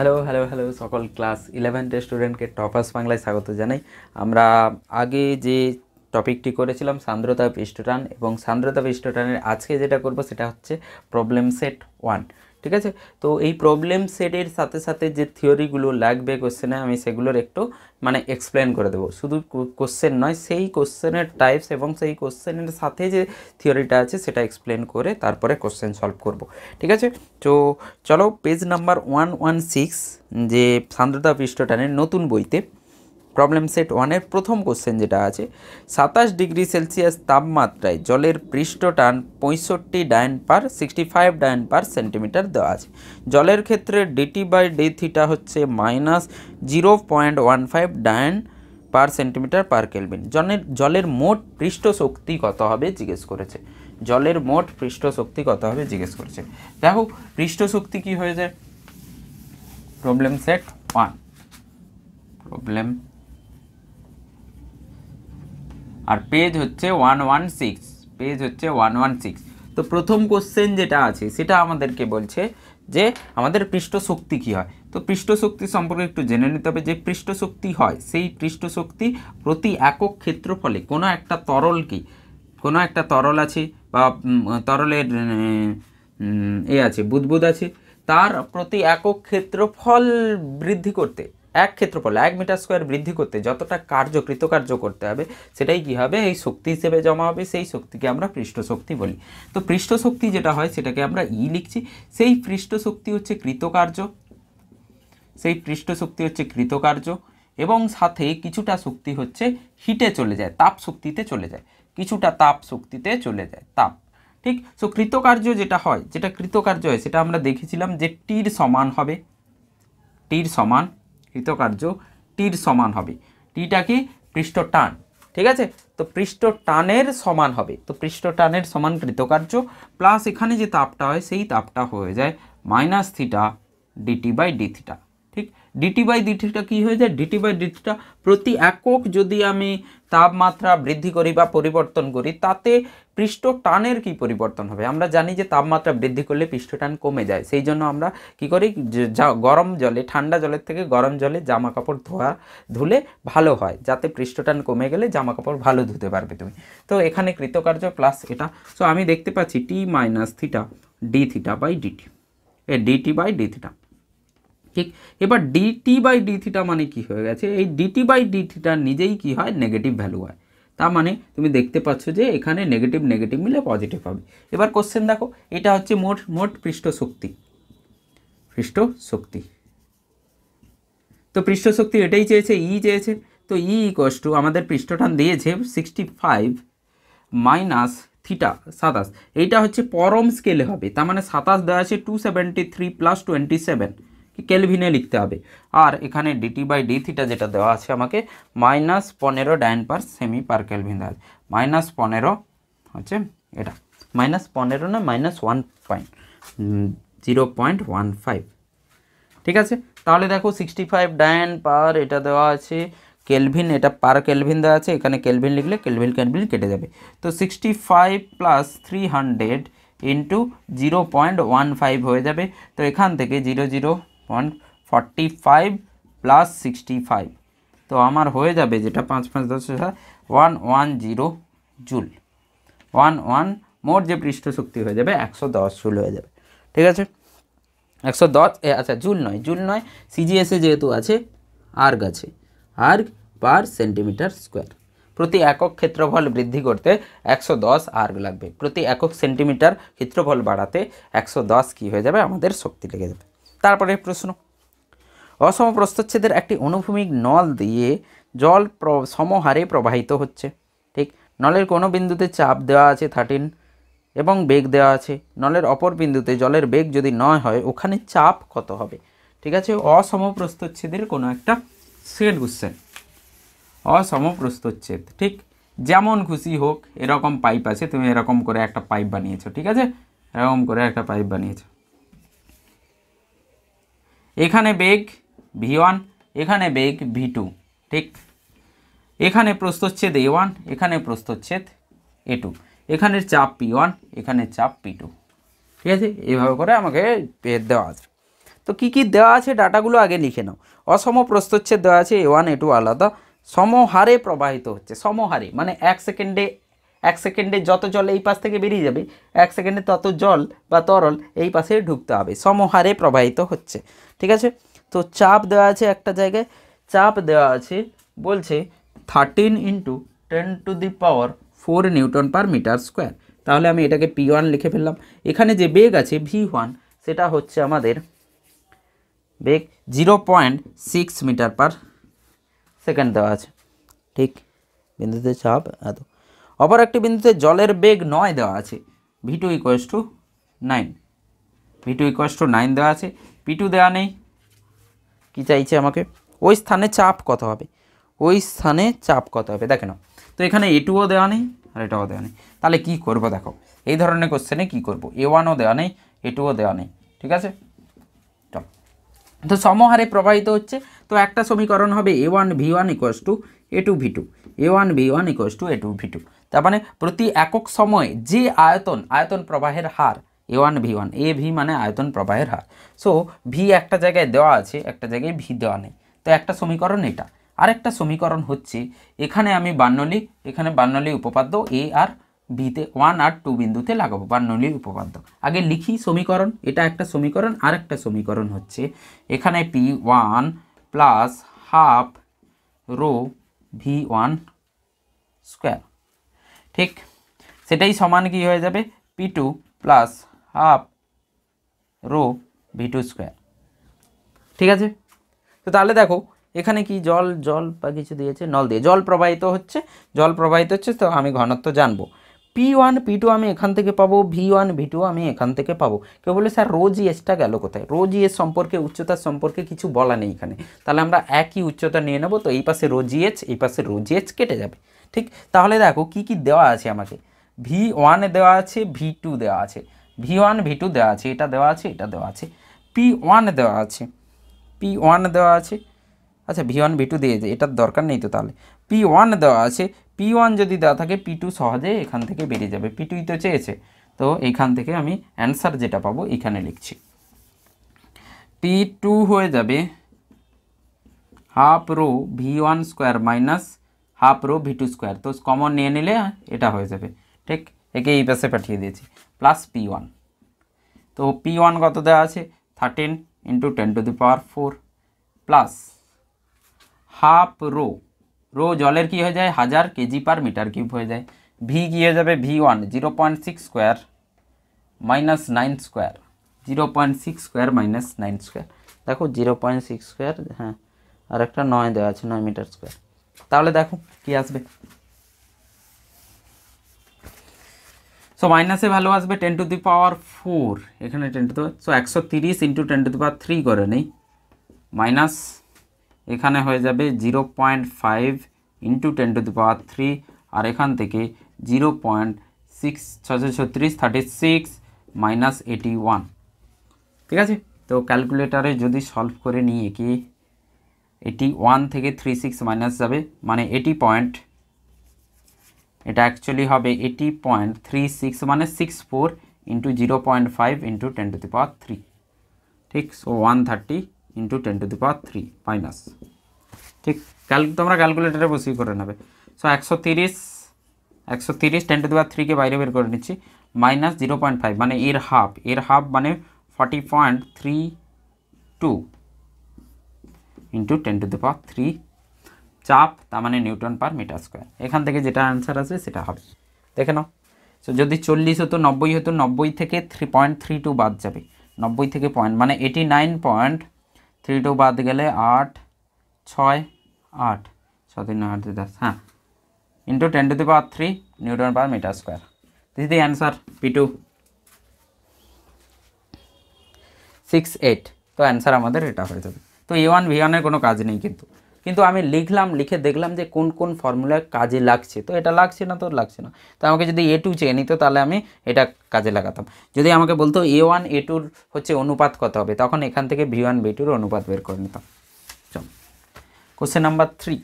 Hello hello hello সকল class 11 স্টুডেন্টকে toppers বাংলায় স্বাগত জানাই। আমরা আগে যে টপিকটি করেছিলাম সান্দ্রতা পৃষ্ঠটান, এবং সান্দ্রতা পৃষ্ঠটানের আজকে যেটা করব সেটা হচ্ছে প্রবলেম সেট 1। ঠিক আছে, তো এই প্রবলেম সেটের সাথে সাথে যে থিওরিগুলো লাগবে কোশ্চেনে আমি সেগুলোর একটু এক্সপ্লেন করে দেবো। শুধু কোশ্চেন নয়, সেই কোশ্চেনের টাইপস এবং সেই কোশ্চেনের সাথে যে থিওরিটা আছে সেটা এক্সপ্লেন করে তারপরে কোশ্চেন সলভ করব। ঠিক আছে, তো চলো পেজ নাম্বার 116 যে সান্দ্রতা পৃষ্ঠটানের নতুন বইতে প্রবলেম সেট 1-এর প্রথম কোশ্চেন যেটা আছে, 27 ডিগ্রি সেলসিয়াস তাপমাত্রায় জলের পৃষ্ঠটান 65 ডায়ন পার 65 ডায়ন পার সেন্টিমিটার দেওয়া আছে। জলের ক্ষেত্রে dT/d হচ্ছে -0.15 ডায়ন পার সেন্টিমিটার পার কেলভিন। জলের মোট পৃষ্ঠ শক্তি কত হবে জিজ্ঞেস করেছে। জলের মোট পৃষ্ঠ শক্তি কত হবে জিজ্ঞেস করেছে। দেখো পৃষ্ঠ শক্তি কি হয়ে যায়, প্রবলেম সেট 1 প্রবলেম আর পেজ হচ্ছে 116, পেজ হচ্ছে 116। তো প্রথম কোশ্চেন যেটা আছে সেটা আমাদেরকে বলছে যে আমাদের পৃষ্ঠ শক্তি কী হয়। তো পৃষ্ঠ শক্তি সম্পর্কে একটু জেনে নিতে হবে। যে পৃষ্ঠ শক্তি হয় সেই পৃষ্ঠ শক্তি প্রতি একক ক্ষেত্রফলে কোনো একটা তরল কি, কোনো একটা তরল আছে বা তরলের আছে বুদবুদ আছে, তার প্রতি একক ক্ষেত্রফল বৃদ্ধি করতে, এক ক্ষেত্রফল 1 মিটার স্কোয়ার বৃদ্ধি করতে যতটা কৃতকার্য করতে হবে সেটাই কি হবে, এই শক্তি হিসেবে জমা হবে। সেই শক্তিকে আমরা পৃষ্ঠ শক্তি বলি। তো পৃষ্ঠ শক্তি যেটা হয় সেটাকে আমরা লিখছি। সেই পৃষ্ঠ শক্তি হচ্ছে কৃতকার্য, সেই পৃষ্ঠ শক্তি হচ্ছে কৃতকার্য, এবং সাথে কিছুটা শক্তি হচ্ছে হিটে চলে যায়, তাপ শক্তিতে চলে যায়, কিছুটা তাপ শক্তিতে চলে যায়, তাপ। ঠিক, সো কৃতকার্য যেটা হয়, যেটা কৃতকার্য হয় সেটা আমরা দেখেছিলাম যে টির সমান হবে, টির সমান কৃতকার্য টির সমান হবে, টিটা কি পৃষ্ঠ টান। ঠিক আছে, তো পৃষ্ঠ টানের সমান হবে, তো পৃষ্ঠ টানের সমান কৃতকার্য প্লাস এখানে যে তাপটা হয় সেই তাপটা হয়ে যায় -θ dT/dθ। ঠিক, dT/dθ কী হয়ে যায়, dT/dθ প্রতি একক যদি আমি তাপমাত্রা বৃদ্ধি করি বা পরিবর্তন করি তাতে পৃষ্ঠ টানের কি পরিবর্তন হবে। আমরা জানি যে তাপমাত্রা বৃদ্ধি করলে পৃষ্ঠ টান কমে যায়, সেই জন্য আমরা কি করি, গরম জলে, ঠান্ডা জলের থেকে গরম জলে জামা কাপড় ধুলে ভালো হয়, যাতে পৃষ্ঠ টান কমে গেলে জামা কাপড় ভালো ধুতে পারবে তুমি। তো এখানে কৃতকার্য প্লাস এটা, সো আমি দেখতে পাচ্ছি T - θ dθ/dt, dT/dθ। ঠিক, এবার dT/dθ মানে কি হয়ে গেছে, এই dT/dθ নিজেই কি হয়, নেগেটিভ ভ্যালু হয়। তার মানে তুমি দেখতে পাচ্ছ যে এখানে নেগেটিভ নেগেটিভ মিলে পজিটিভ হবে। এবার কোশ্চেন দেখো, এটা হচ্ছে মোট পৃষ্ঠ শক্তি, পৃষ্ঠ শক্তি। তো পৃষ্ঠ শক্তি এটাই চেয়েছে, চেয়েছে। তো আমাদের পৃষ্ঠটান দিয়েছে 65 - θ 27, এইটা হচ্ছে পরম স্কেলে হবে। তার মানে 27 দেওয়া আছে 273 + 27 কেলভিনে লিখতে হবে। আর এখানে dT/dθ যেটা দেওয়া আছে আমাকে -15 ডায়ন পার সেমি পার কেলভিন দেওয়া আছে। -15 হচ্ছে এটা, -15 না -0.15। ঠিক আছে, তাহলে দেখো 65 ডায়ন পার এটা দেওয়া আছে কেলভিন, এটা পার কেলভিন দেওয়া আছে, এখানে কেলভিন লিখলে কেলভিন কেটে যাবে। তো 65 + 300 × 0.15 হয়ে যাবে। তো এখান থেকে 0.45 + 65, তো আমার হয়ে যাবে যেটা 5 5 10 110 জুল। 11 মোট যে পৃষ্ঠ শক্তি হয়ে যাবে 110 জুল হয়ে যাবে। ঠিক আছে, 110, আচ্ছা জুল নয়, সিজিএসে যেহেতু আছে আর্গ আছে, আর্গ পার সেন্টিমিটার স্কোয়ার। প্রতি একক ক্ষেত্রফল বৃদ্ধি করতে 110 আর্গ লাগবে, প্রতি একক সেন্টিমিটার ক্ষেত্রফল বাড়াতে 110 কি হয়ে যাবে, আমাদের শক্তি লেগে যাবে। তারপরে প্রশ্ন, অসম প্রস্থচ্ছেদের একটি অনুভূমিক নল দিয়ে জল সমহারে প্রবাহিত হচ্ছে। ঠিক, নলের কোনো বিন্দুতে চাপ দেওয়া আছে 13 এবং বেগ দেওয়া আছে। নলের অপর বিন্দুতে জলের বেগ যদি 9 হয়, ওখানে চাপ কত হবে। ঠিক আছে, অসম প্রস্থচ্ছেদের কোনো একটা সেকেন্ড কোশ্চেন, অসম প্রস্থচ্ছেদ। ঠিক, যেমন খুশি হোক, এরকম পাইপ আছে, তুমি এরকম করে একটা পাইপ বানিয়েছো। ঠিক আছে, এরকম করে একটা পাইপ বানিয়েছো, এখানে বেগ v1, এখানে বেগ v2। ঠিক, এখানে প্রস্থচ্ছেদ a1, এখানে প্রস্থচ্ছেদ a2, এখানের চাপ p1, এখানে চাপ p2। ঠিক আছে, এইভাবে করে আমাকে দেওয়া আছে। তো কি কি দেওয়া আছে ডাটাগুলো আগে লিখে নাও। অসম প্রস্থচ্ছেদ দেওয়া আছে, A1 A2 আলাদা, সমহারে প্রবাহিত হচ্ছে, সমহারে মানে এক সেকেন্ডে যত জল এই পাশ থেকে বেরিয়ে যাবে 1 সেকেন্ডে তত জল বা তরল এই পাশে ঢুকতে হবে, সমহারে প্রবাহিত হচ্ছে। ঠিক আছে, তো চাপ দেওয়া আছে একটা জায়গায়, চাপ দেওয়া আছে বলছে 13 × 10⁴ নিউটন পার মিটার স্কোয়ার। তাহলে আমি এটাকে P1 লিখে ফেললাম। এখানে যে বেগ আছে V1 সেটা হচ্ছে আমাদের বেগ 0.6 মিটার পার সেকেন্ড দেওয়া আছে। ঠিক, বিন্দুতে চাপ এত। অপর একটি বিন্দুতে জলের বেগ 9 দেওয়া আছে, V2 = 9, V2 = 9 দেওয়া আছে, P2 দেওয়া নেই। কি চাইছে আমাকে? ওই স্থানে চাপ কত হবে, ওই স্থানে চাপ কত হবে দেখে নাও। তো এখানে A2ও দেওয়া নেই আর এটাও দেওয়া নেই, তাহলে কি করব দেখো, এই ধরনের কোশ্চেনে কি করব, A1ও দেওয়া নেই A2ও দেওয়া নেই। ঠিক আছে, চল, তো সমহারে প্রবাহিত হচ্ছে, তো একটা সমীকরণ হবে A1 V1 = A2 V2, A1 V1 = A2 V2। তার মানে প্রতি একক সময়ে যে আয়তন প্রবাহের হার A1 V1, AV মানে আয়তন প্রবাহের হার। সো V একটা জায়গায় দেওয়া আছে, একটা জায়গায় V দেওয়া নেই, তো একটা সমীকরণ এটা। আরেকটা সমীকরণ হচ্ছে এখানে আমি বার্নৌলি উপপাদ্য A আর বিতে 1 আর 2 বিন্দুতে লাগাবো বার্নৌলি উপপাদ্য। আগে লিখি সমীকরণ, এটা একটা সমীকরণ। আর একটা সমীকরণ হচ্ছে এখানে P1 + ½ ρ V1 স্কোয়ার। ঠিক, সেটাই সমান কি হয়ে যাবে P2 + ½ ρ V2 স্কোয়ার। ঠিক আছে, তো তাহলে দেখো এখানে কি জল বা কিছু দিয়েছে, নল দিয়ে জল প্রবাহিত হচ্ছে, তো আমি ঘনত্ব জানবো। P1 P2 আমি এখান থেকে পাবো, V1 V2 আমি এখান থেকে পাবো। কেউ বলে স্যার রো জিএসটা গেল কোথায়? রো জিএস সম্পর্কে, উচ্চতার সম্পর্কে কিছু বলা নেই এখানে, তাহলে আমরা একই উচ্চতা নিয়ে নেব। তো এই পাশে রো জিএস, এই পাশে রো জিএস কেটে যাবে। ঠিক, তাহলে দেখো কি কি দেওয়া আছে আমাকে, V1 দেওয়া আছে, V2 দেওয়া আছে, V1 V2 দেওয়া আছে, এটা দেওয়া আছে, এটা দেওয়া আছে, P1 দেওয়া আছে, P1 দেওয়া আছে। আচ্ছা V1 V2 দিয়েছে, এটার দরকার নেই তো, তাহলে P1 দেওয়া আছে। P1 যদি দেওয়া থাকে P2 সহজে এখান থেকে বেরিয়ে যাবে, P2ই তো চেয়েছে। তো এইখান থেকে আমি অ্যান্সার যেটা পাবো এখানে লিখছি, P2 হয়ে যাবে ½ ρ V1 square minus ½ ρ V2 square. তো কমন নিয়ে নিলে এটা হয়ে যাবে। ঠিক, একে এই পাশে পাঠিয়ে দিয়েছি, প্লাস P1। তো P1 কত দেওয়া আছে 13 × 10⁴ প্লাস ½ ρ জলের কি হয়ে যায় 1000 kg/m³ হয়ে যায়। V কি হয়ে যাবে V1 0.6 square minus 9 square, 0.6 square minus 9 square. দেখো 0.6 স্কোয়ার, হ্যাঁ, আর একটা 9 দেওয়া আছে, 9 মিটার স্কোয়ার। তাহলে দেখো কি আসবে, সো মাইনাসে ভ্যালু আসবে 10⁴, এখানে 10⁴, সো 130 × 10⁵ করে নেই, মাইনাস এখানে হয়ে যাবে 0.5 × 10⁵, আর এখান থেকে 0.6 36 মাইনাস 81। ঠিক আছে, তো ক্যালকুলেটারে যদি সলভ করে নিয়ে কি 81 থেকে 36 মাইনাস যাবে, মানে 80 এটা অ্যাকচুয়ালি হবে 80.36, মানে 64 × 0.5 × 10⁵। ঠিক, সো 130 × 10⁵ মাইনাস। ঠিক, তোমরা ক্যালকুলেটারে বসিয়ে করে নেবে। সো 130 10⁵ বাইরে বের করে নিচ্ছি, মাইনাস 0.5 মানে এর হাফ মানে 40.32 × 10⁵। চাপ তার মানে নিউটন পার মিটার স্কোয়ার। এখান থেকে যেটা অ্যান্সার আসবে সেটা হবে, দেখে নাও। সো যদি 40 হতো 90 হতো, 90 থেকে 3.32 বাদ যাবে, 90 থেকে মানে 89.32 বাদ গেলে 8 6 8 6 3 9 8 10, হ্যাঁ, × 10⁵ newton per metre square. This the answer P2 68। তো অ্যান্সার আমাদের এটা হয়ে যাবে। তো A1 V1 এর কোনো কাজ নেই, কিন্তু আমি লিখে দেখলাম যে কোন কোন ফর্মুলা কাজে লাগছে, তো এটা লাগছে না, তো আমাকে যদি A2 চেয়ে নিত তাহলে আমি এটা কাজে লাগাতাম। যদি আমাকে বলতো A1 A2 হচ্ছে অনুপাত কত হবে, তখন এখান থেকে V1 V2 অনুপাত বের করে নিতাম। চল, কোশ্চেন নাম্বার 3,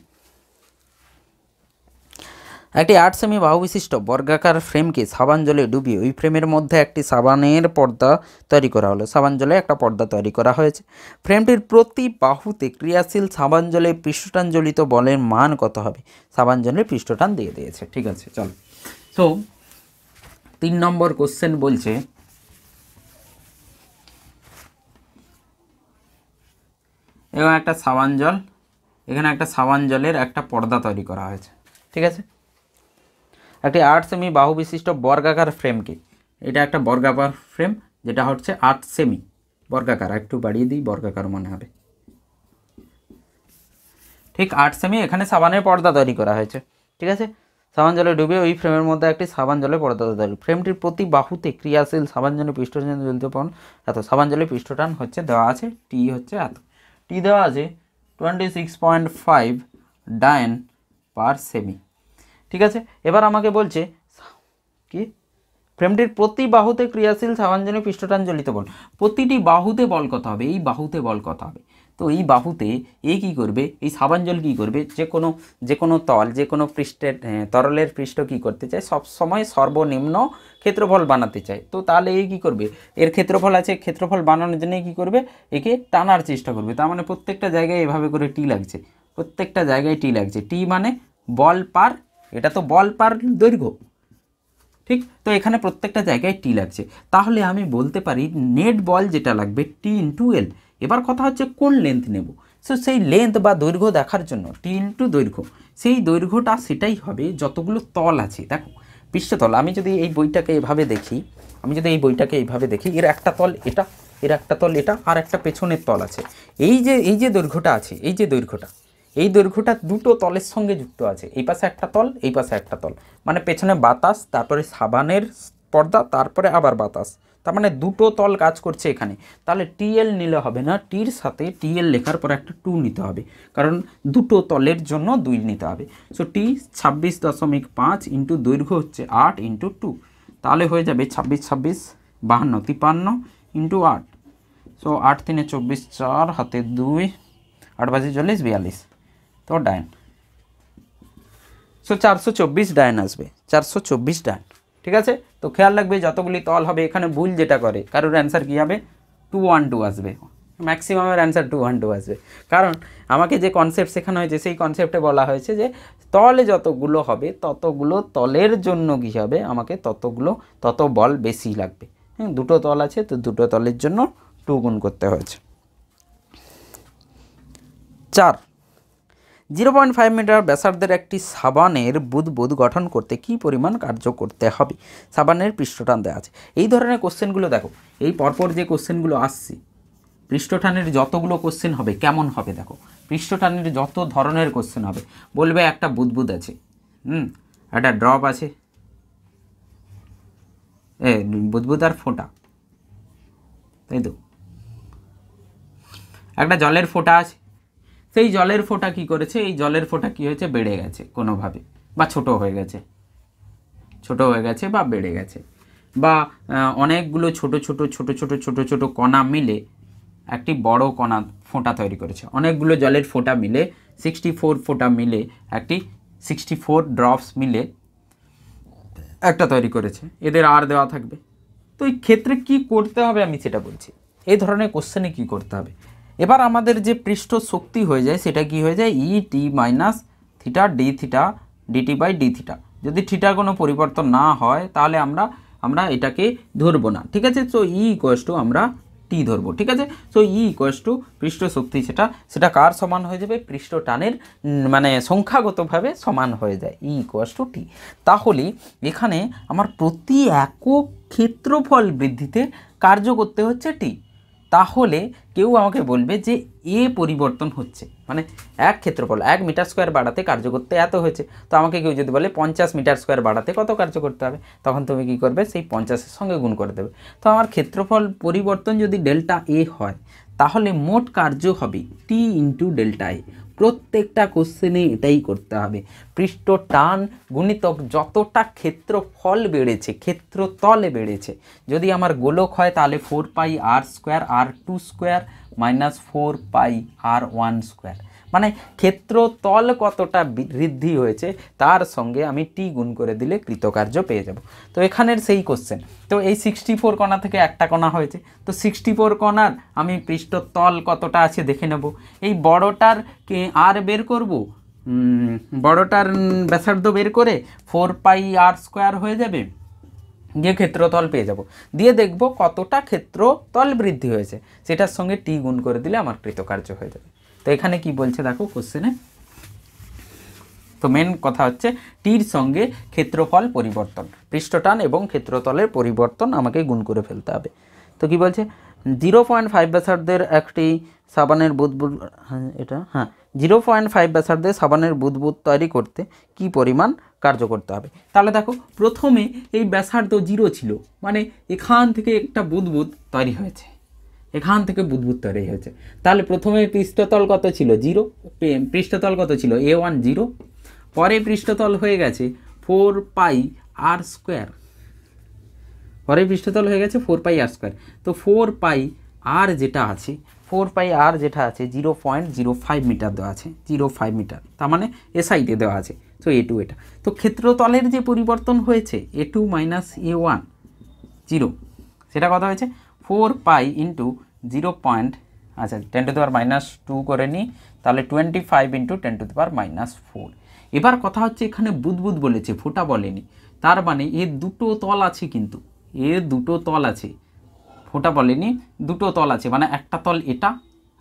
একটি 8 সেমি বাহু বিশিষ্ট বর্গাকার ফ্রেমকে সাবান জলে ডুবিয়ে ওই ফ্রেমের মধ্যে একটি সাবানের পর্দা তৈরি করা হলো। সাবান জলে একটা পর্দা তৈরি করা হয়েছে। ফ্রেমটির প্রতি বাহুতে ক্রিয়াশীল সাবান জলে পৃষ্ঠটান জলিত বলের মান কত হবে? সাবান জলে পৃষ্ঠটান দিয়ে দিয়েছে। ঠিক আছে, চলো। সো 3 নম্বর কোশ্চেন বলছে এবং একটা সাবান জল, এখানে একটা সাবান জলের একটা পর্দা তৈরি করা হয়েছে। ঠিক আছে, একটি 8 সেমি বাহু বিশিষ্ট বর্গাকার ফ্রেমকে, এটা একটা বর্গাকার ফ্রেম যেটা হচ্ছে 8 সেমি বর্গাকার, একটু বাড়িয়ে দিই, বর্গাকার মনে হবে, ঠিক 8 সেমি। এখানে সাবানের পর্দা তৈরি করা হয়েছে। ঠিক আছে, সাবান জলে ডুবে ওই ফ্রেমের মধ্যে একটি সাবান জলের পর্দা তৈরি। ফ্রেমটির প্রতি বাহুতে ক্রিয়াশীল সাবান জলে পৃষ্ঠটান জ্বলিত পণ এত। সাবান জলে পৃষ্ঠটান হচ্ছে দেওয়া আছে, টি হচ্ছে এত, টি দেওয়া আছে 26.5 ডায়ন পার সেমি। ঠিক আছে, এবার আমাকে বলছে কি ফ্রেমটির প্রতি বাহুতে ক্রিয়াশীল সাবান জলে পৃষ্ঠটান জ্বলিত বল। প্রতিটি বাহুতে বল কত হবে? এই বাহুতে বল কত হবে? তো এই বাহুতে কী করবে, এই সাবান জল কী করবে, যে কোনো তল, যে কোনো পৃষ্ঠের তরলের পৃষ্ঠ কী করতে চায়, সব সময় সর্বনিম্ন ক্ষেত্রফল বানাতে চায়। তো তাহলে কী করবে, এর ক্ষেত্রফল আছে, ক্ষেত্রফল বানানোর জন্য কী করবে, একে টানার চেষ্টা করবে। তার মানে প্রত্যেকটা জায়গায় এভাবে করে টি লাগছে, প্রত্যেকটা জায়গায় টি লাগছে। টি মানে বল পার, এটা তো বল পার দৈর্ঘ্য, ঠিক। তো এখানে প্রত্যেকটা জায়গায় টি লাগছে, তাহলে আমি বলতে পারি নেট বল যেটা লাগবে টি ইন্টু এল। এবার কথা হচ্ছে কোন লেন্থ নেব। সো সেই লেন্থ বা দৈর্ঘ্য দেখার জন্য টি ইন্টু দৈর্ঘ্য, সেই দৈর্ঘ্যটা সেটাই হবে যতগুলো তল আছে। দেখো পৃষ্ঠতল, আমি যদি এই বইটাকে এভাবে দেখি, এর একটা তল এটা, এর একটা তল এটা, আর একটা পেছনের তল আছে। এই যে দৈর্ঘ্যটা আছে, এই দৈর্ঘ্যটা দুটো তলের সঙ্গে যুক্ত আছে। এই পাশে একটা তল, এই পাশে একটা তল, মানে পেছনে বাতাস, তারপরে সাবানের পর্দা, তারপরে আবার বাতাস, তার মানে দুটো তল কাজ করছে এখানে। তাহলে টিএল নিলে হবে না, টির সাথে টিএল লেখার পর একটা 2 নিতে হবে, কারণ দুটো তলের জন্য 2 নিতে হবে। সো টি 26.5 ইন্টু দৈর্ঘ্য হচ্ছে 8 ইন্টু 2, তাহলে হয়ে যাবে 26 26 52 53 ইন্টু 8। সো 8 3 24, 4 হাতে 2, 8 5 40 42, তো ডায়ন। সো 424 ডায়ন আসবে, 424 ডায়ন। ঠিক আছে, তো খেয়াল রাখবে যতগুলি তল হবে, এখানে ভুল যেটা করে কারোর অ্যান্সার কী হবে, 212 আসবে, ম্যাক্সিমামের অ্যান্সার 212 আসবে। কারণ আমাকে যে কনসেপ্ট শেখানো হয়েছে সেই কনসেপ্টে বলা হয়েছে যে তলে যতগুলো হবে ততগুলো তলের জন্য কী হবে, আমাকে তত বল বেশি লাগবে। হ্যাঁ, দুটো তল আছে, তো দুটো তলের জন্য 2 গুণ করতে হয়েছে। 4, 0.5 মিটার ব্যাসার্ধের একটি সাবানের বুদবুদ গঠন করতে কী পরিমাণ কার্য করতে হবে? সাবানের পৃষ্ঠটান দেওয়া আছে। এই ধরনের কোশ্চেনগুলো দেখো, এই পরপর যে কোশ্চেনগুলো আসছে, পৃষ্ঠটানের যতগুলো কোশ্চেন হবে কেমন হবে দেখো, পৃষ্ঠটানের যত ধরনের কোশ্চেন হবে, বলবে একটা বুদবুদ আছে, একটা ড্রপ আছে, বুদবুদ আর ফোঁটা, তাই তো, একটা জলের ফোঁটা আছে, সেই জলের ফোঁটা কী করেছে, এই জলের ফোঁটা কী হয়েছে, বেড়ে গেছে কোনোভাবে, বা ছোট হয়ে গেছে বা বেড়ে গেছে, বা অনেকগুলো ছোট ছোট কণা মিলে একটি বড় কণা ফোঁটা তৈরি করেছে। অনেকগুলো জলের ফোঁটা মিলে 64 ফোঁটা মিলে একটি 64 ড্রপস মিলে একটা তৈরি করেছে। এদের আর দেওয়া থাকবে। তো এই ক্ষেত্রে কি করতে হবে আমি সেটা বলছি। এই ধরনের কোশ্চেনে কি করতে হবে, এবার আমাদের যে পৃষ্ঠ শক্তি হয়ে যায় সেটা কি হয়ে যায়, E T minus theta D theta DT by D theta. যদি থিটার কোনো পরিবর্তন না হয় তাহলে আমরা এটাকে ধরবো না। ঠিক আছে, সো ই ইকুয়ালস টু আমরা টি ধরবো। ঠিক আছে, সো ই ইকুয়ালস টু পৃষ্ঠ শক্তি, সেটা কার সমান হয়ে যাবে, পৃষ্ঠ টানের মানে সংখ্যাগতভাবে সমান হয়ে যায়, ই ইকুয়ালস টু টি। তাহলে এখানে আমার প্রতি একক ক্ষেত্রফল বৃদ্ধিতে কার্য করতে হচ্ছে টি। তাহলে কেউ আমাকে বলবে যে এ পরিবর্তন হচ্ছে, মানে এক ক্ষেত্রফল 1 মিটার স্কোয়ার বাড়াতে কার্য করতে এত হয়েছে, তো আমাকে কেউ যদি বলে 50 মিটার স্কোয়ার বাড়াতে কত কার্য করতে হবে, তখন তুমি কী করবে, সেই 50-এর সঙ্গে গুণ করে দেবে। তো আমার ক্ষেত্রফল পরিবর্তন যদি ডেল্টা এ হয়, তাহলে মোট কার্য হবে টি ইন্টু ডেল্টা এ। প্রত্যেকটা কোশ্চেনে এটাই করতে হবে, পৃষ্ঠ টান গুণিতক যতটা ক্ষেত্রফল বেড়েছে, ক্ষেত্রতলে বেড়েছে। যদি আমার গোলক হয় তাহলে 4 পাই আর স্কোয়ার আর 2 স্কোয়ার মাইনাস 4 পাই আর 1 স্কোয়ার, মানে ক্ষেত্রতল কতটা বৃদ্ধি হয়েছে তার সঙ্গে আমি টি গুণ করে দিলে কৃতকার্য পেয়ে যাব। তো এখানের সেই কোশ্চেন। তো এই 64 কণা থেকে একটা কণা হয়েছে, তো 64 কণার আমি পৃষ্ঠতল কতটা আছে দেখে নেব। এই বড়টার আর বের করব, বড়টার ব্যাসার্ধ বের করে 4πr² হয়ে যাবে, গিয়ে ক্ষেত্রতল পেয়ে যাব, দিয়ে দেখব কতটা ক্ষেত্রতল বৃদ্ধি হয়েছে, সেটার সঙ্গে টি গুণ করে দিলে আমার কৃতকার্য হয়ে যাবে। তো এখানে কি বলছে দেখো কোশ্চেনে, তো মেন কথা হচ্ছে টির সঙ্গে ক্ষেত্রফল পরিবর্তন, পৃষ্ঠটান এবং ক্ষেত্রতলের পরিবর্তন আমাকে গুণ করে ফেলতে হবে। তো কি বলছে, 0.5 ব্যাসার্ধের একটি সাবানের বুদবুদ, এটা 0.5 ব্যাসার্ধের সাবানের বুদবুদ তৈরি করতে কি পরিমাণ কার্য করতে হবে। তাহলে দেখো প্রথমে এই ব্যাসার্ধ 0 ছিল, মানে এখান থেকে একটা বুদবুদ তৈরি হয়েছে, এখান থেকে বুদবুদ তৈরি হয়েছে। তাহলে প্রথমে পৃষ্ঠতল কত ছিল 0, পৃষ্ঠতল কত ছিল A1 0, পরে পৃষ্ঠতল হয়ে গেছে 4πr², পরে পৃষ্ঠতল হয়ে গেছে 4πr²। তো 4πr যেটা আছে, 4πr যেটা আছে 0.05 মিটার দেওয়া আছে, 0.5 মিটার, তার মানে এ সাইডে দেওয়া আছে। তো A2 এটা, তো ক্ষেত্রতলের যে পরিবর্তন হয়েছে A2 - A1 0, সেটা কত হয়েছে 4π ইন্টু 0. আচ্ছা 10⁻² করে নিই, তাহলে 25 ইন্টু 10⁻⁴। এবার কথা হচ্ছে এখানে বুদবুদ বলেছে, ফোঁটা বলেনি, তার মানে এর দুটো তল আছে, কিন্তু এর দুটো তল আছে, ফোঁটা বলেনি, দুটো তল আছে, মানে একটা তল এটা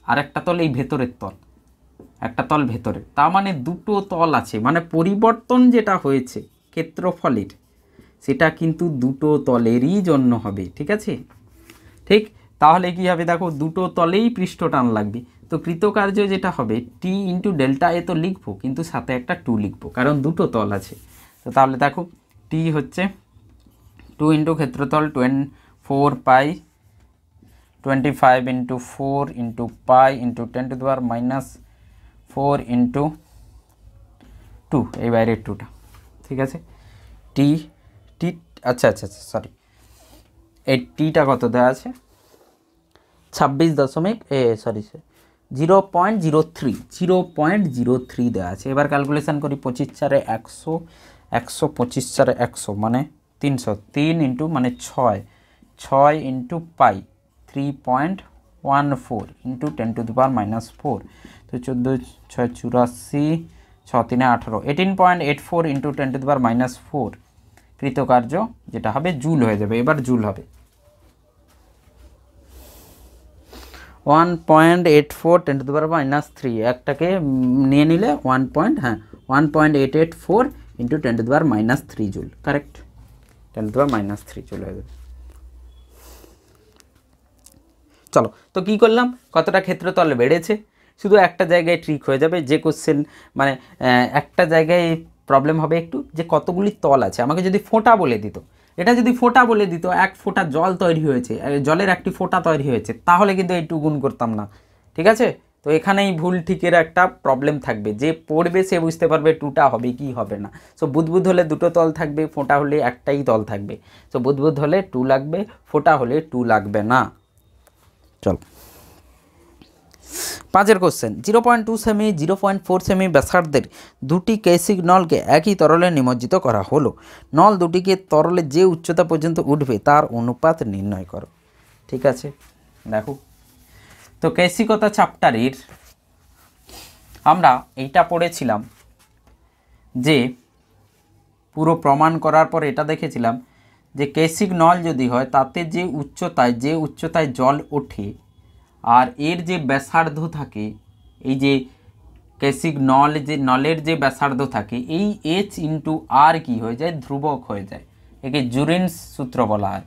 আর একটা তল এই ভেতরের তল, একটা তল ভেতরে, তার মানে দুটো তল আছে, মানে পরিবর্তন যেটা হয়েছে ক্ষেত্রফলের সেটা কিন্তু দুটো তলেরই জন্য হবে, ঠিক আছে। ঠিক, তাহলে কি হবে দেখো দুটো তলেই পৃষ্ঠটান লাগবে, তো কৃতকার্য যেটা হবে টি ইন্টু ডেল্টা এ তো লিখবো, কিন্তু সাথে একটা 2 লিখবো, কারণ দুটো তল আছে। তো তাহলে দেখো টি হচ্ছে 2 ইন্টু ক্ষেত্রতল 4π 25 into 4 into pi into 10⁻⁴ into 2, এই বাইরের 2টা, ঠিক আছে। টি টি আচ্ছা আচ্ছা আচ্ছা সরি, এই টিটা কত দেওয়া আছে 0.03 দেওয়া আছে। এবার ক্যালকুলেশন করি, 25 × 100, 100 25 × 100 মানে 300, 3 ইন্টু মানে 6, 6 ইন্টু পাই 3.14 ইন্টু 10⁻⁴, তো 14 6 84, 6 3 18, 18.84 ইন্টু 10⁻⁴, কৃতকার্য যেটা হবে জুল হয়ে যাবে। এবার জুল হবে 1.84 10⁻³ একটাকে নিয়ে নিলে 1.884 ইন্টু 10⁻³ জুল, কারেক্ট, 10⁻³ জুল হয়ে যাবে। চলো, তো কি করলাম, কতটা ক্ষেত্রতল বেড়েছে, শুধু একটা জায়গায় ট্রিক হয়ে যাবে, যে কোশ্চেন মানে একটা জায়গায় প্রবলেম হবে একটু, যে কতগুলি তল আছে। আমাকে যদি ফোঁটা বলে দিত, এটা যদি ফোঁটা বলে দিত, এক ফোঁটা জল তৈরি হয়েছে, জলের একটি ফোঁটা তৈরি হয়েছে, তাহলে কিন্তু এইটু গুণ করতাম না, ঠিক আছে। তো এখানেই ভুল ঠিকের একটা প্রবলেম থাকবে, যে পড়বে সে বুঝতে পারবে টুটা হবে কি হবে না। সো বুদবুদ হলে দুটো তল থাকবে, ফোঁটা হলে একটাই তল থাকবে। সো বুদবুদ হলে 2 লাগবে, ফোঁটা হলে 2 লাগবে না। চল 5 কোশ্চেন, 0.2 সেমি 0.4 সেমি ব্যাসার্ধের দুটি কেসিক নলকে একই তরলে নিমজ্জিত করা হলো। নল দুটিকে তরলে যে উচ্চতা পর্যন্ত উঠবে তার অনুপাত নির্ণয় করো। ঠিক আছে, দেখো তো কেসিকতা চ্যাপ্টারের আমরা এইটা পড়েছিলাম, যে পুরো প্রমাণ করার পর এটা দেখেছিলাম যে কেসিক নল যদি হয় তাতে যে উচ্চতায় জল ওঠে আর এর যে ব্যাসার্ধ থাকে, এই যে কেসিক নলের যে ব্যাসার্ধ থাকে, এই এইচ ইন্টু আর কি হয়ে যায়, ধ্রুবক হয়ে যায়। একে জুরিন্স সূত্র বলা হয়,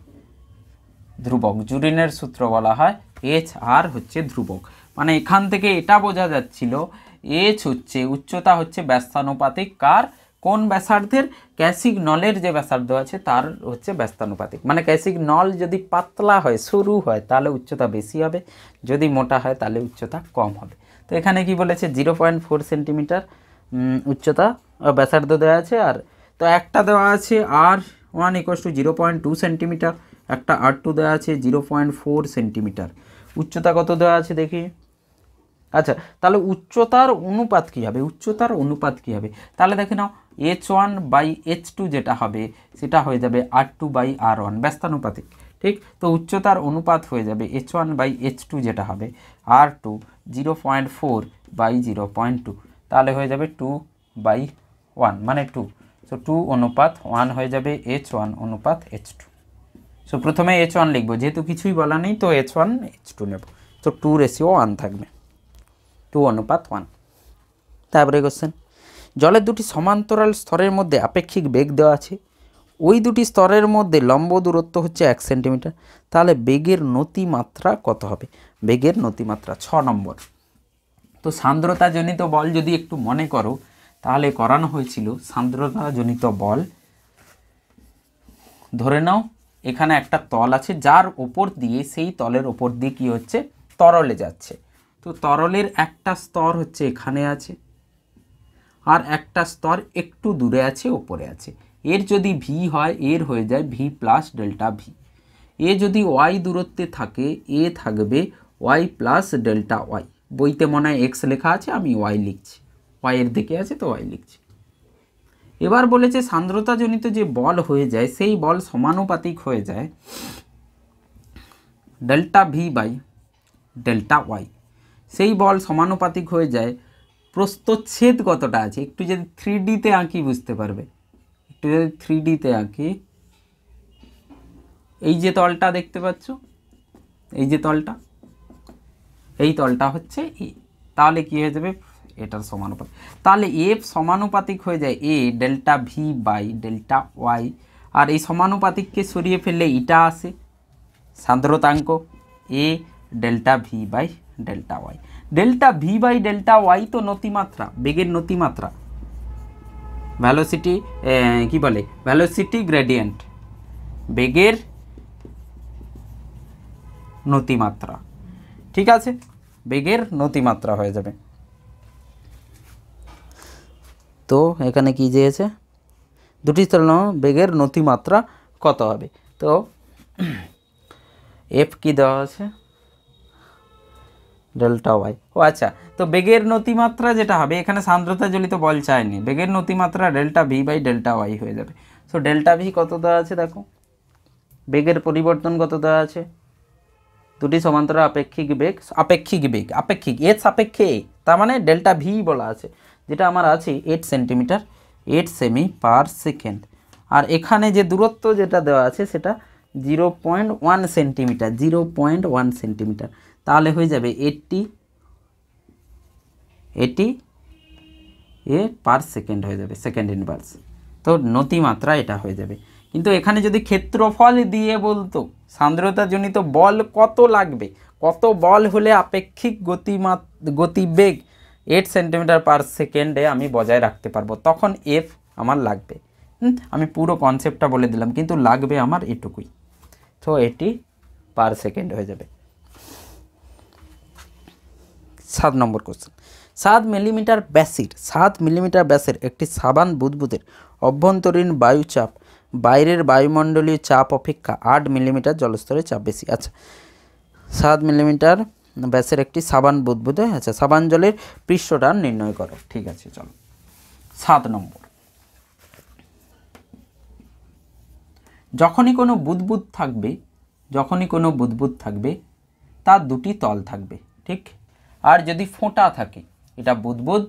ধ্রুবক, জুরিনের সূত্র বলা হয়, এইচ আর হচ্ছে ধ্রুবক। মানে এখান থেকে এটা বোঝা যাচ্ছিল এইচ হচ্ছে উচ্চতা হচ্ছে ব্যস্তানুপাতিক কার, কোন ব্যাসার্ধের, ক্যাসিক নলের যে ব্যাসার্ধ আছে তার হচ্ছে ব্যস্তানুপাতিক। মানে ক্যাসিক নল যদি পাতলা হয়, সরু হয়, তাহলে উচ্চতা বেশি হবে, যদি মোটা হয় তাহলে উচ্চতা কম হবে। তো এখানে কি বলেছে 0.4 সেন্টিমিটার উচ্চতা ব্যাসার্ধ দেওয়া আছে, আর তো একটা দেওয়া আছে R1 = 0.2 সেন্টিমিটার, একটা R2 দেওয়া আছে 0.4 সেন্টিমিটার। উচ্চতা কত দেওয়া আছে দেখি, আচ্ছা, তাহলে উচ্চতার অনুপাত কী হবে? উচ্চতার অনুপাত কী হবে? তাহলে দেখে নাও h1/h2 যেটা হবে সেটা হয়ে যাবে r2/r1, ব্যস্তানুপাতিক। ঠিক, তো উচ্চতার অনুপাত হয়ে যাবে h1/h2 যেটা হবে r2 0.4/0.2, তাহলে হয়ে যাবে 2/1 মানে 2। সো 2:1 হয়ে যাবে h1:h2। সো প্রথমে h1 লিখবো, যেহেতু কিছুই বলা নেই তো h1:h2 নেব। তো 2:1 থাকবে, 2:1। তারপরে কোশ্চেন, জলের দুটি সমান্তরাল স্তরের মধ্যে আপেক্ষিক বেগ দেওয়া আছে, ওই দুটি স্তরের মধ্যে লম্ব দূরত্ব হচ্ছে 1 সেন্টিমিটার, তাহলে বেগের নতিমাত্রা কত হবে? বেগের নতিমাত্রা 6 নম্বর। তো সান্দ্রতাজনিত বল যদি একটু মনে করো তাহলে করানো হয়েছিল সান্দ্রতাজনিত বল। ধরে নাও এখানে একটা তল আছে যার ওপর দিয়ে, সেই তলের ওপর দিয়ে কি হচ্ছে, তরলে যাচ্ছে। তো তরলের একটা স্তর হচ্ছে এখানে আছে, আর একটা স্তর একটু দূরে আছে, ওপরে আছে। এর যদি ভি হয়, এর হয়ে যায় ভি প্লাস ডেল্টা ভি। এ যদি ওয়াই দূরত্বে থাকে, এ থাকবে ওয়াই প্লাস ডেল্টা ওয়াই। বইতে মনে হয় এক্স লেখা আছে, আমি ওয়াই লিখছি, ওয়াই এর দিকে আছে তো ওয়াই লিখছি। এবার বলেছে সান্দ্রতাজনিত যে বল হয়ে যায় সেই বল সমানুপাতিক হয়ে যায় delta V by delta Y. সেই বল সমানুপাতিক হয়ে যায় প্রস্থচ্ছেদ কতটা আছে। একটু যদি 3Dতে আঁকি বুঝতে পারবে, একটু যদি 3Dতে আঁকি, এই যে তলটা দেখতে পাচ্ছ, এই যে তলটা, এই তলটা হচ্ছে এ, তাহলে কি হয়ে যাবে, এটার সমানুপাতিক। তাহলে এফ সমানুপাতিক হয়ে যায় A delta V by delta Y, আর এই সমানুপাতিককে সরিয়ে ফেললে এটা আসে সান্দ্রতাঙ্ক A delta V by delta Y. Delta V by delta Y তো নতিমাত্রা, বেগের নতিমাত্রা, ভ্যালোসিটি কি বলে, ভ্যালোসিটি গ্রেডিয়েন্ট, বেগের নতিমাত্রা। ঠিক আছে, বেগের নতিমাত্রা হয়ে যাবে। তো এখানে কি দিয়েছে, দুটি স্তরের বেগের নতিমাত্রা কত হবে? তো এফ কি দেওয়া আছে, ডেল্টা ওয়াই। ও আচ্ছা, তো বেগের নতিমাত্রা যেটা হবে, এখানে সান্দ্রতাজনিত বল চায়নি, বেগের নতিমাত্রা delta V by delta Y হয়ে যাবে। সো ডেল্টা ভি কত দেওয়া আছে দেখো, বেগের পরিবর্তন কত দেওয়া আছে, দুটি সমান্তরাল আপেক্ষিক বেগ, আপেক্ষিক এর সাপেক্ষে, তার মানে ডেল্টা ভি বলা আছে, যেটা আমার আছে 8 সেন্টিমিটার 8 সেমি পার সেকেন্ড। আর এখানে যে দূরত্ব যেটা দেওয়া আছে সেটা 0.1 সেন্টিমিটার, 0.1 সেন্টিমিটার, তাহলে হয়ে যাবে 80 এ পার সেকেন্ড হয়ে যাবে, সেকেন্ড ইনভার্স। তো নতিমাত্রা এটা হয়ে যাবে। কিন্তু এখানে যদি ক্ষেত্রফল দিয়ে বলতো সান্দ্রতাজনিত বল কত লাগবে, কত বল হলে আপেক্ষিক গতিবেগ 8 সেন্টিমিটার পার সেকেন্ডে আমি বজায় রাখতে পারবো, তখন এফ আমার লাগবে। আমি পুরো কনসেপ্টটা বলে দিলাম, কিন্তু লাগবে আমার এটুকুই। তো এটি পার সেকেন্ড হয়ে যাবে। 7 নম্বর কোশ্চেন, 7 মিলিমিটার ব্যাসের একটি সাবান বুদবুদের অভ্যন্তরীণ বায়ুচাপ বাইরের বায়ুমণ্ডলীয় চাপ অপেক্ষা 8 মিলিমিটার জলস্তরের চাপ বেশি। আচ্ছা, 7 মিলিমিটার ব্যাসের একটি সাবান বুদবুদে, আচ্ছা সাবান জলের পৃষ্ঠটান নির্ণয় করো। ঠিক আছে, চলো 7 নম্বর। যখনই কোনো বুদবুদ থাকবে তার দুটি তল থাকবে, ঠিক। আর যদি ফোঁটা থাকে, এটা বুদবুদ,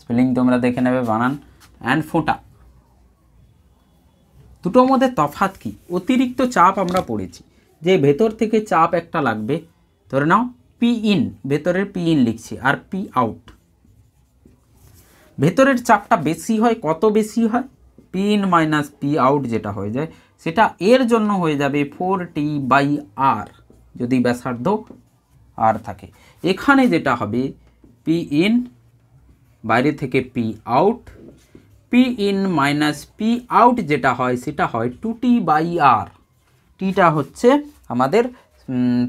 স্পেলিং তোমরা দেখে নেবে বানান, অ্যান্ড ফোঁটা, দুটোর মধ্যে তফাৎ কি? অতিরিক্ত চাপ আমরা পড়েছি, যে ভেতর থেকে চাপ একটা লাগবে, ধরে নাও পি ইন, ভেতরের পি ইন লিখছি, আর পি আউট। ভেতরের চাপটা বেশি হয়, কত বেশি হয়, P in minus P out যেটা হয়ে যায়, সেটা এর জন্য হয়ে যাবে 4T/r, যদি ব্যাসার্ধ আর থাকে। এখানে যেটা হবে পি ইন বাইরে থেকে P out, P in minus P out যেটা হয় সেটা হয় 2T/r। টিটা হচ্ছে আমাদের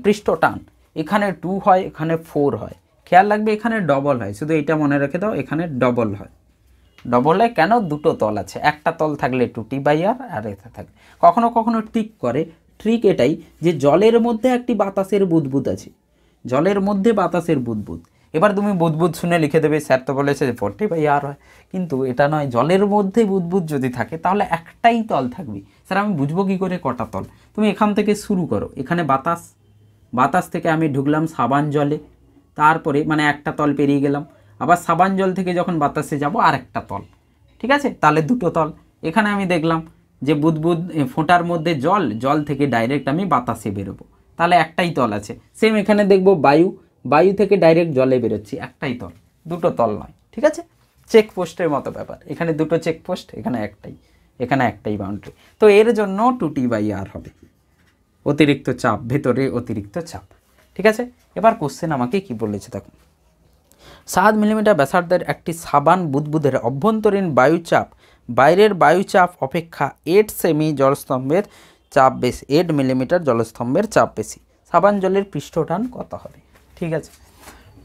পৃষ্ঠটান, এখানে 2 হয়, এখানে 4 হয়। খেয়াল রাখবে এখানে ডবল হয়, শুধু এটা মনে রেখে দাও, এখানে ডবল হয়। ডবল হয় কেন? দুটো তল আছে, একটা তল থাকলে 2T/r, আর এটা থাকলে কখনো কখনো ট্রিক করে। ট্রিক এটাই যে জলের মধ্যে একটি বাতাসের বুদবুদ আছে, জলের মধ্যে বাতাসের বুদবুদ। এবার তুমি বুদবুদ শুনে লিখে দেবে স্যার তো বলেছে যে 40/r হয়, কিন্তু এটা নয়। জলের মধ্যে বুদবুদ যদি থাকে তাহলে একটাই তল থাকবে। স্যার আমি বুঝবো কী করে কটা তল? তুমি এখান থেকে শুরু করো, এখানে বাতাস, বাতাস থেকে আমি ঢুকলাম সাবান জলে, তারপরে মানে একটা তল পেরিয়ে গেলাম, আবার সাবান জল থেকে যখন বাতাসে যাব আর একটা তল, ঠিক আছে? তাহলে দুটো তল। এখানে আমি দেখলাম যে বুদবুদ ফোঁটার মধ্যে জল, জল থেকে ডাইরেক্ট আমি বাতাসে বেরোবো, তাহলে একটাই তল আছে। সেম এখানে দেখবো বায়ু, বায়ু থেকে ডাইরেক্ট জলে বেরোচ্ছি, একটাই তল, দুটো তল নয়, ঠিক আছে? চেকপোস্টের মতো ব্যাপার, এখানে দুটো চেকপোস্ট, এখানে একটাই, এখানে একটাই বাউন্ডারি। তো এর জন্য 2T/r হবে, অতিরিক্ত চাপ, ভেতরে অতিরিক্ত চাপ, ঠিক আছে? এবার কোশ্চেন আমাকে কি বলেছে দেখুন, 7 মিলিমিটার ব্যাসার্ধের একটি সাবান বুদবুদের অভ্যন্তরীণ বায়ুচাপ বাইরের বায়ুচাপ অপেক্ষা 8 সেমি জলস্তম্ভের চাপ বেশি, 8 মিলিমিটার জলস্তম্ভের চাপ বেশি, সাবান জলের পৃষ্ঠটান কত হবে? ঠিক আছে,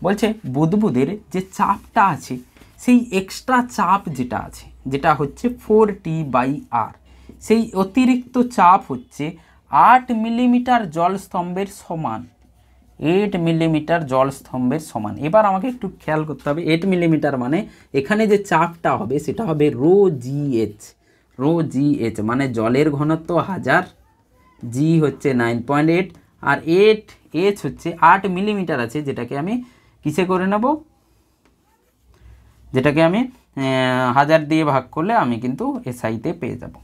বলছে বুদবুদের যে চাপটা আছে সেই এক্সট্রা চাপ যেটা আছে, যেটা হচ্ছে 4T/r, সেই অতিরিক্ত চাপ হচ্ছে 8 মিলিমিটার জলস্তম্ভের সমান, 8 মিলিমিটার জলস্তম্ভের সমান। এবার আমাকে একটু খেয়াল করতে হবে, 8 মিলিমিটার মানে এখানে যে চাপটা হবে সেটা হবে ρgh, ρgh মানে জলের ঘনত্ব 1000, g হচ্ছে 9.8, আর 8h হচ্ছে 8 মিলিমিটার আছে, যেটাকে আমি কিসে করে নেব, যেটাকে আমি 1000 দিয়ে ভাগ করলে আমি কিন্তু এসআইতে পেয়ে যাব।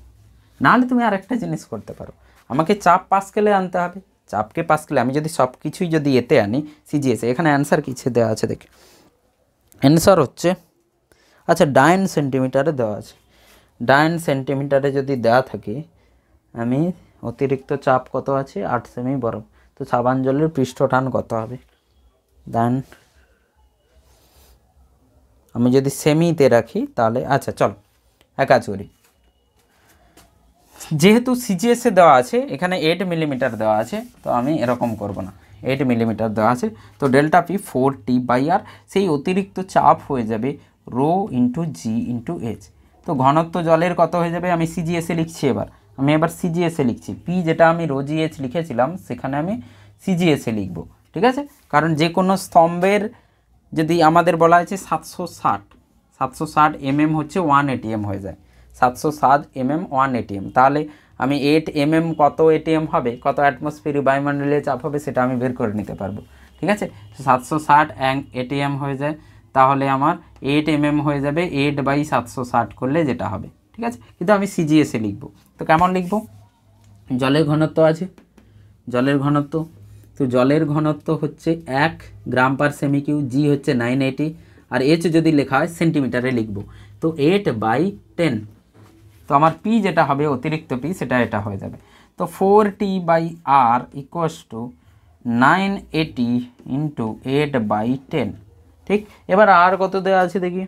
নাহলে তুমি আর একটা জিনিস করতে পারো, আমাকে চাপ পাস্কেলে আনতে হবে, চাপকে পাস্কেলে আমি যদি সব কিছুই যদি এতে আনি সিজিএসে, এখানে অ্যান্সার কিছু দেওয়া আছে দেখি, অ্যান্সার হচ্ছে আচ্ছা 9 সেন্টিমিটারে দেওয়া আছে, 9 সেন্টিমিটারে যদি দেওয়া থাকে, আমি অতিরিক্ত চাপ কত আছে 8 সেমি বরফ, তো সাবান জলের পৃষ্ঠটান কত হবে, দেন আমি যদি সেমিতে রাখি তাহলে আচ্ছা চলো এক কাজ করি, যেহেতু সিজিএসে দেওয়া আছে এখানে 8 মিলিমিটার দেওয়া আছে, তো আমি এরকম করব না, 8 মিলিমিটার দেওয়া আছে, তো ডেল্টা পি 4T/r, সেই অতিরিক্ত চাপ হয়ে যাবে ρ × g × h। তো ঘনত্ব জলের কত হয়ে যাবে, আমি সিজিএসে লিখছি, আমি এবার সিজিএসে লিখছি, পি যেটা আমি ρgh লিখেছিলাম সেখানে আমি সিজিএসে লিখব, ঠিক আছে? কারণ যে কোনো স্তম্ভের যদি আমাদের বলা হয়েছে 760 mm হচ্ছে 1 ATM হয়ে যায়, 760 mm 1 ATM, তাহলে আমি 8 mm কত ATM হবে, কত অ্যাটমসফিয়ারিক বায়ুমণ্ডলীয় চাপ হবে সেটা আমি বের করে নিতে পারবো, ঠিক আছে? 760 ATM হয়ে যায়, তাহলে আমার 8 mm হয়ে যাবে, 8/760 করলে যেটা হবে, ঠিক আছে? কিন্তু আমি সিজিএসে লিখবো, তো কেমন লিখবো, জলের ঘনত্ব আছে, জলের ঘনত্ব, তো জলের ঘনত্ব হচ্ছে 1 গ্রাম পার সেমি কিউ, জি হচ্ছে 980, আর এইচ যদি লেখা হয় সেন্টিমিটারে লিখব, তো 8/10, তো আমার পি যেটা হবে অতিরিক্ত পি সেটা এটা হয়ে যাবে, তো 4T/r = 980 × 8/10, ঠিক? এবার আর কত দেওয়া আছে দেখি,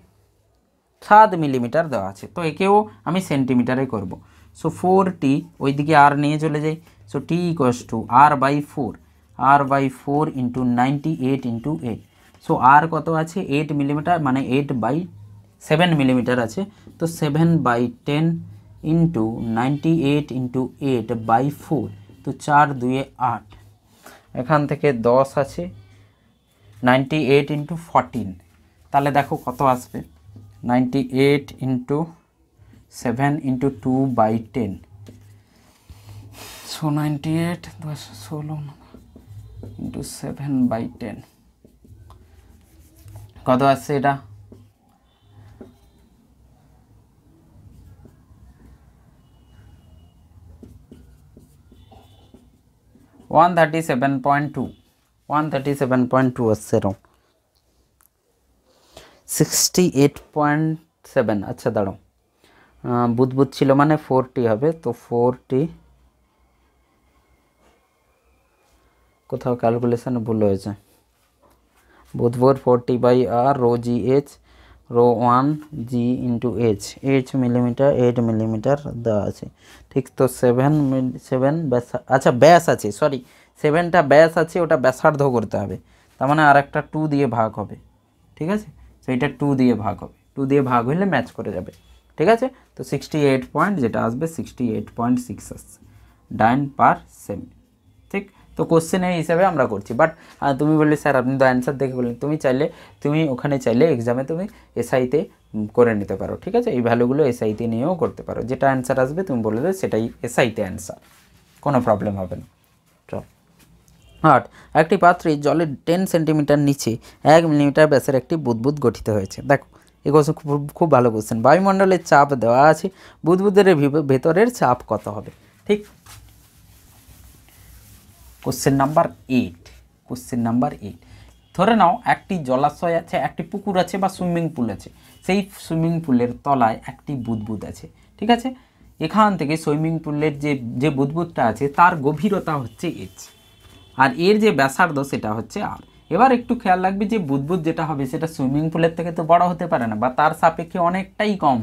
7 মিলিমিটার দেওয়া আছে, তো একেও আমি সেন্টিমিটারে করব, সো 4T ওইদিকে আর নিয়ে চলে যাই, so T = r/4, r/4 × 98 × 8, so আর কত আছে 8 মিলিমিটার মানে 8/7 মিলিমিটার আছে, তো 7/10 × 98 × 8/4, তো 4 2 8, এখান থেকে 10 আছে, 98 × 14, তাহলে দেখো কত আসবে, 98 × 7 × 2/10, সো 98 16 × 7/10 কত আসছে এটা, 137.2, 137.2 আসছে, 68.7, আচ্ছা দাঁড়াও, বুদবুদ ছিল মানে 4T হবে, তো 4T, কোথাও ক্যালকুলেশনে ভুল হয়েছে, বুদবুদ 4T/r ρgh ρ1 g × h, h millimetre 8 millimetre দেওয়া আছে, ঠিক? তো 7 ব্যাস, আচ্ছা ব্যাস আছে, সরি 7টা ব্যাস আছে, ওটা ব্যাসার্ধ করতে হবে, তার মানে আর একটা 2 দিয়ে ভাগ হবে, ঠিক আছে? সেইটা 2 দিয়ে ভাগ হবে, 2 দিয়ে ভাগ হলে ম্যাচ করে যাবে, ঠিক আছে? তো 68 পয়েন্ট যেটা আসবে 68.6 আসছে 9 পার সেমি, ঠিক? তো কোশ্চেনের হিসাবে আমরা করছি। বাট তুমি বললে স্যার আপনি তো অ্যান্সার দেখে বললেন, তুমি ওখানে চাইলে এক্সামে তুমি এসআইতে করে নিতে পারো, ঠিক আছে? এই ভ্যালুগুলো এসআইতে নিয়েও করতে পারো, যেটা অ্যান্সার আসবে তুমি বলে দেবে সেটাই এসআইতে অ্যান্সার, কোনো প্রবলেম হবে না। চল 8, একটি পাত্রে জলের 10 সেন্টিমিটার নিচে 1 মিলিমিটার ব্যাসের একটি বুদবুদ গঠিত হয়েছে। দেখো এই কোশ্চেন খুব ভালো কোশ্চেন। বায়ুমণ্ডলের চাপ দেওয়া আছে, বুদবুদের ভেতরের চাপ কত হবে? ঠিক, কোশ্চেন নাম্বার 8। ধরে নাও একটি জলাশয় আছে, একটি পুকুর আছে বা সুইমিং পুল আছে, সেই সুইমিং পুলের তলায় একটি বুদবুদ আছে, ঠিক আছে? এখান থেকে সুইমিং পুলের যে বুদবুদটা আছে তার গভীরতা হচ্ছে h, আর এর যে ব্যাসার্ধ সেটা হচ্ছে r। এবার একটু খেয়াল রাখবি যে বুদবুদ যেটা হবে সেটা সুইমিং পুলের থেকে তো বড় হতে পারে না, বা তার সাপেক্ষে অনেকটাই কম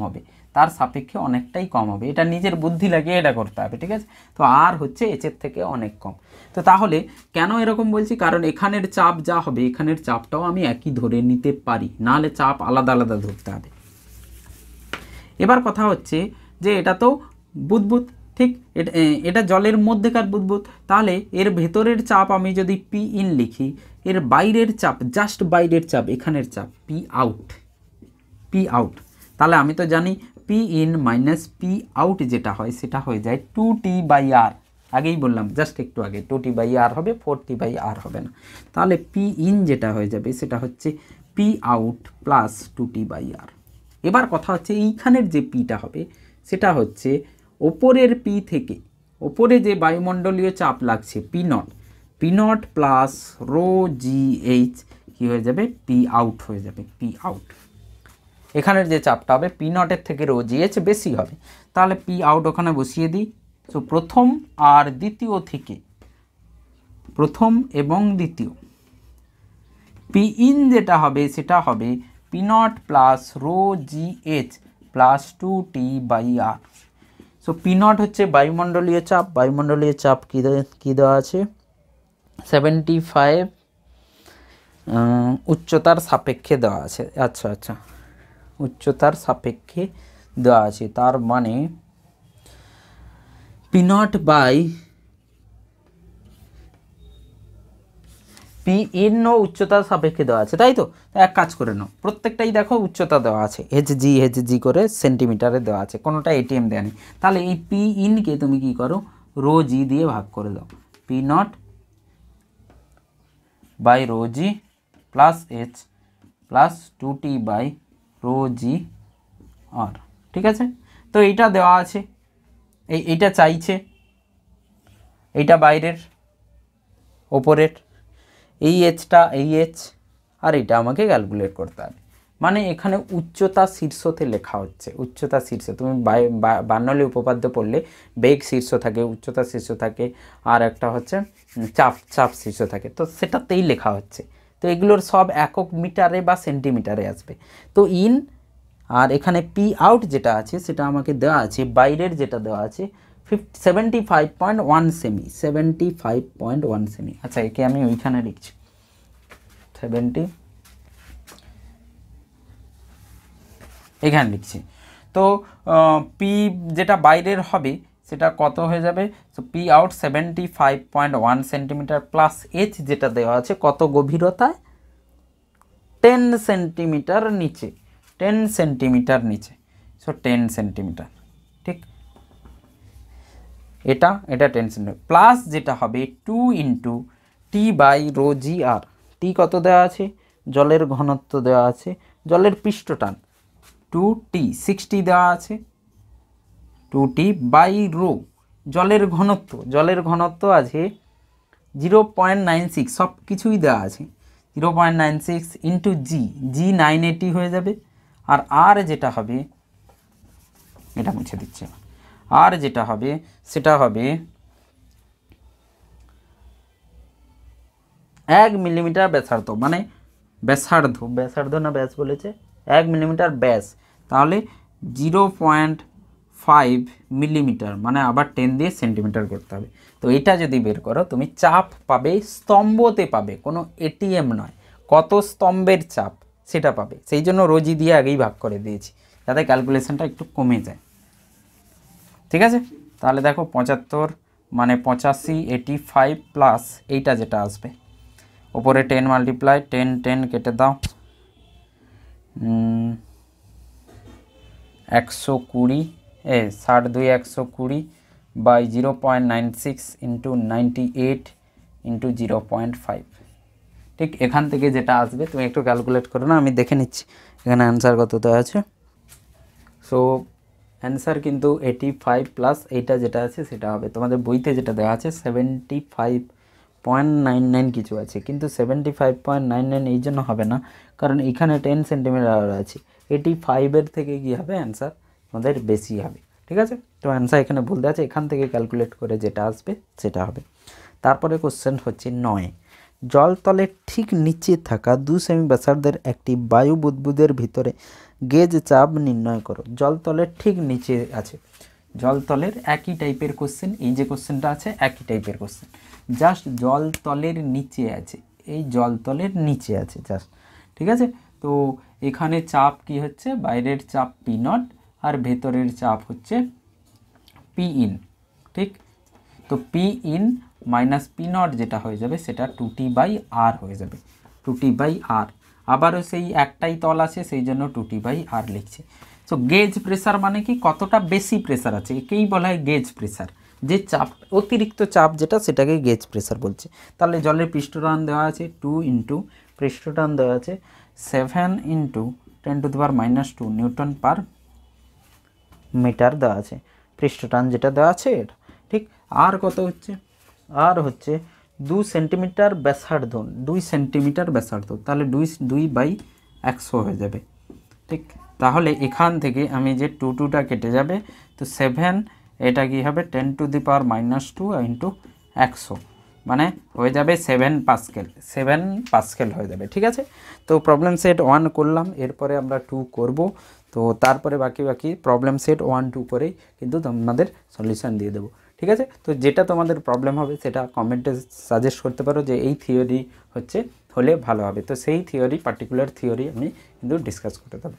হবে, এটা নিজের বুদ্ধি লাগিয়ে এটা করতে হবে, ঠিক আছে? তো আর হচ্ছে এর থেকে অনেক কম। তো তাহলে কেন এরকম বলছি? কারণ এখানের চাপ যা হবে এখানের চাপটাও আমি একই ধরে নিতে পারি, নাহলে চাপ আলাদা আলাদা ধরতে হবে। এবার কথা হচ্ছে যে এটা তো বুদবুদ, ঠিক, এটা জলের মধ্যেকার বুদবুদ, তাহলে এর ভেতরের চাপ আমি যদি পি ইন লিখি, এর বাইরের চাপ, জাস্ট বাইরের চাপ, এখানের চাপ পি আউট, তাহলে আমি তো জানি P in minus P out যেটা হয় সেটা হয়ে যায় 2T/r। আগেই বললাম জাস্ট একটু আগে 2T/r হবে, 4T/r হবে না। তাহলে পি ইন যেটা হয়ে যাবে সেটা হচ্ছে পি আউট প্লাস 2T/r। এবার কথা হচ্ছে এইখানের যে পিটা হবে সেটা হচ্ছে ওপরের পি থেকে, ওপরে যে বায়ুমণ্ডলীয় চাপ লাগছে P not plus rho G H কী হয়ে যাবে? পি আউট হয়ে যাবে, পি আউট। এখানের যে চাপটা হবে পি নটের থেকে রো জি এইচ বেশি হবে, তাহলে পি আউট ওখানে বসিয়ে দিই। তো প্রথম আর দ্বিতীয় থেকে, প্রথম এবং দ্বিতীয়, পি ইন যেটা হবে সেটা হবে P not plus rho G H plus 2T/r। So P nought হচ্ছে বায়ুমণ্ডলীয় চাপ, কী দেওয়া আছে? 75 উচ্চতার সাপেক্ষে দেওয়া আছে। আচ্ছা, উচ্চতার সাপেক্ষে দেওয়া আছে, তার মানে P nought by P in উচ্চতার সাপেক্ষে দেওয়া আছে, তাই তো? এক কাজ করে নাও, প্রত্যেকটাই দেখো উচ্চতা দেওয়া আছে, এইচ জি করে সেন্টিমিটারে দেওয়া আছে, কোনোটা এটিএম দেওয়া নেই। তাহলে এই পি ইনকে তুমি কি করো? রো জি দিয়ে ভাগ করে দাও, P nought by rho G plus H plus 2T/ρg/r, ঠিক আছে? তো এইটা দেওয়া আছে, এইটা চাইছে, এইটা বাইরের, ওপরের, এই এইচটা, এই এইচ, আর এইটা আমাকে ক্যালকুলেট করতে হবে। মানে এখানে উচ্চতা শীর্ষতে লেখা হচ্ছে, উচ্চতা শীর্ষ। তুমি বার্নৌলি উপপাদ্য পড়লে বেগ শীর্ষ থাকে, উচ্চতা শীর্ষ থাকে, আর একটা হচ্ছে চাপ শীর্ষ থাকে, তো সেটাতেই লেখা হচ্ছে। তো এগুলোর সব একক মিটারে বা সেন্টিমিটারে আসবে। তো ইন আর এখানে পি আউট যেটা আছে সেটা আমাকে দেওয়া আছে, বাইরের যেটা দেওয়া আছে 75.1 সেমি, 75.1 সেমি। আচ্ছা, একে আমি ওইখানে লিখছি 70, এখানে লিখছি। তো পি যেটা বাইরের হবে সেটা কত হয়ে যাবে? তো P out 75.1 centimetre plus H যেটা দেওয়া আছে কত গভীরতায়? 10 সেন্টিমিটার নিচে, 10 সেন্টিমিটার নিচে। সো 10 সেন্টিমিটার, ঠিক, এটা 10 সেন্টিমিটার প্লাস যেটা হবে 2 ইন্টু T/ρg/r। টি কত দেওয়া আছে? জলের ঘনত্ব দেওয়া আছে, জলের পৃষ্ঠটান 2T, 60 দেওয়া আছে, 2T/ρ। জলের ঘনত্ব আছে 0.96, সব কিছুই দেওয়া আছে 0.96 ইন্টু জি 980 হয়ে যাবে। আর আর যেটা হবে, এটা মুছে দিচ্ছে, আর যেটা হবে সেটা হবে 1 মিলিমিটার ব্যাসার্ধ, মানে ব্যাসার্ধ না ব্যাস বলেছে, 1 মিলিমিটার ব্যাস, তাহলে 0.5 মিলিমিটার, মানে আবার 10 দিয়ে সেন্টিমিটার করতে হবে। তো এটা যদি বের করো তুমি চাপ পাবে, স্তম্ভতে পাবে, কোনো এটিএম নয়, কত স্তম্ভের চাপ সেটা পাবে। সেই জন্য রোজি দিয়ে আগেই ভাগ করে দিয়েছি যাতে ক্যালকুলেশনটা একটু কমে যায়, ঠিক আছে? তাহলে দেখো 75 মানে 85 85 প্লাস এইটা যেটা আসবে ওপরে 10 মাল্টিপ্লাই 10 10 কেটে দাও 120 60 2 120 বাই 0.96 ইন্টু 98 ইন্টু 0.5 ঠিক এখান থেকে যেটা আসবে তুমি একটু ক্যালকুলেট করো না, আমি দেখে নিচ্ছি এখানে অ্যান্সার কত দেওয়া আছে। সো অ্যান্সার কিন্তু 85 প্লাস এইটা যেটা আছে সেটা হবে তোমাদের বইতে যেটা দেওয়া আছে 75.99 কিছু আছে, কিন্তু 75.99 এই জন্য হবে না কারণ এখানে 10 সেন্টিমিটার আছে, 85-এর থেকে কী হবে অ্যান্সার আমাদের বেশি হবে। ঠিক আছে, তো অ্যান্সার এখানে বলতে আছে, এখান থেকে ক্যালকুলেট করে যেটা আসবে সেটা হবে। তারপরে কোশ্চেন হচ্ছে 9, জলতলের ঠিক নিচে থাকা 2 সেমি ব্যাসার্ধের একটি বায়ু বুদবুদের ভিতরে গেজ চাপ নির্ণয় করো। জলতলের ঠিক নিচে আছে, জলতলের একই টাইপের কোশ্চেন, এই যে কোশ্চেনটা আছে একই টাইপের কোশ্চেন, জাস্ট জলতলের নিচে আছে, এই জলতলের নিচে আছে জাস্ট। ঠিক আছে, তো এখানে চাপ কি হচ্ছে, বাইরের চাপ পি নট আর ভেতরের চাপ হচ্ছে পি ইন। ঠিক, তো P in minus P not যেটা হয়ে যাবে সেটা 2t/r হয়ে যাবে, 2t/r। আবারও সেই একটাই তল আছে সেই জন্য 2t/r লিখছে। সো গেজ প্রেসার মানে কি, কতটা বেশি প্রেসার আছে একেই বলা হয় গেজ প্রেসার, যে চাপ অতিরিক্ত চাপ যেটা সেটাকে গেজ প্রেসার বলছে। তাহলে জলের পৃষ্ঠটান দেওয়া আছে 2 ইন্টু পৃষ্ঠটান দেওয়া আছে 7 ইন্টু 10⁻⁻2 নিউটন পার মিটার দেওয়া আছে, পৃষ্ঠটান যেটা দেওয়া আছে এটা। ঠিক, আর কত হচ্ছে, আর হচ্ছে 2 সেন্টিমিটার ব্যাসার্ধ, 2 সেন্টিমিটার ব্যাসার্ধ, তাহলে 2/100 হয়ে যাবে। ঠিক, তাহলে এখান থেকে আমি যে 2টা কেটে যাবে, তো 7 এটা কি হবে 10⁻⁻2 ইন্টু 100 মানে হয়ে যাবে 7 পাস্কেল, 7 পাস্কেল হয়ে যাবে। ঠিক আছে, তো প্রবলেম সেট 1 করলাম, এরপরে আমরা 2 করব, তো তারপরে বাকি প্রবলেম সেট 1 2 করেই কিন্তু তোমাদের সলিউশন দিয়ে দেবো। ঠিক আছে, তো যেটা তোমাদের প্রবলেম হবে সেটা কমেন্টে সাজেস্ট করতে পারো যে এই থিওরি হচ্ছে হলে ভালো হবে, তো সেই থিওরি পার্টিকুলার থিওরি আমি কিন্তু ডিসকাস করতে পারবো।